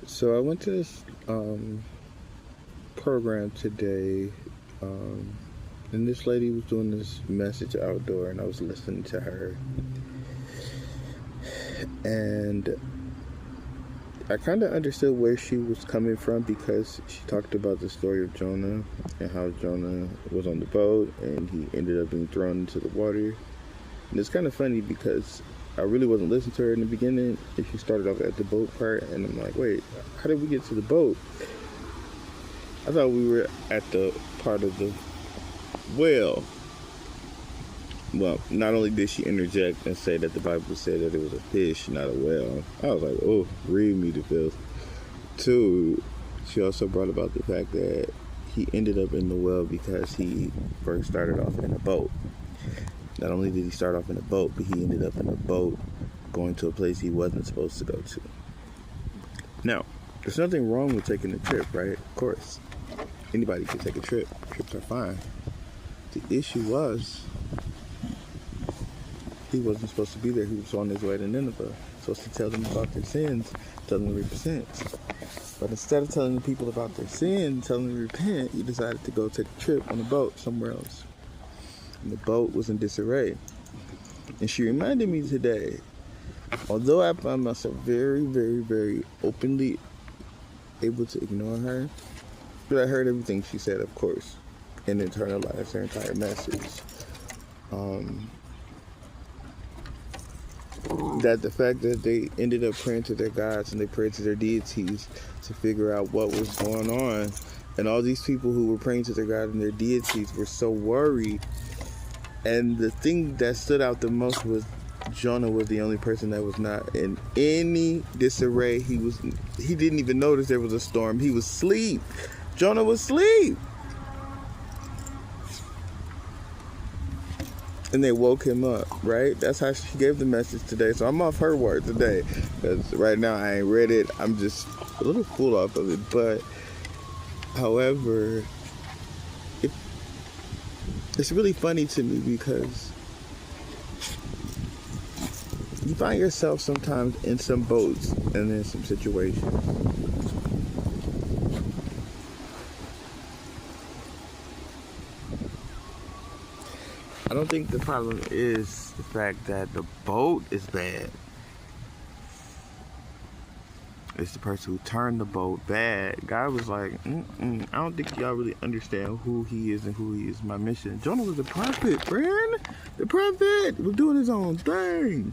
So I went to this program today, and this lady was doing this message outdoor, and I was listening to her, and I kind of understood where she was coming from because she talked about the story of Jonah and how Jonah was on the boat and he ended up being thrown into the water. And it's kind of funny because I really wasn't listening to her in the beginning, and she started off at the boat part, and I'm like, wait, how did we get to the boat? I thought we were at the part of the well. Well, not only did she interject and say that the Bible said that it was a fish, not a whale, I was like, oh, read me the filth. Two, she also brought about the fact that he ended up in the well because he first started off in a boat. Not only did he start off in a boat, but he ended up in a boat going to a place he wasn't supposed to go to. Now, there's nothing wrong with taking a trip, right? Of course. Anybody can take a trip. Trips are fine. The issue was, he wasn't supposed to be there. He was on his way to Nineveh. Supposed to tell them about their sins, tell them to repent. But instead of telling the people about their sins, telling them to repent, he decided to go take a trip on a boat somewhere else. And the boat was in disarray. And she reminded me today, although I found myself very, very, very openly able to ignore her, but I heard everything she said, of course, and internalized her entire message. That the fact that they ended up praying to their gods and they prayed to their deities to figure out what was going on, and all these people who were praying to their God and their deities were so worried. And the thing that stood out the most was Jonah was the only person that was not in any disarray. He didn't even notice there was a storm. He was asleep. Jonah was asleep. And they woke him up, right? That's how she gave the message today. So I'm off her word today, because right now I ain't read it. I'm just a little full off of it. But, however, it's really funny to me because you find yourself sometimes in some boats and in some situations. I don't think the problem is the fact that the boat is bad. It's the person who turned the boat bad. God was like, I don't think y'all really understand who he is and who he is. My mission. Jonah was a prophet, friend. The prophet was doing his own thing.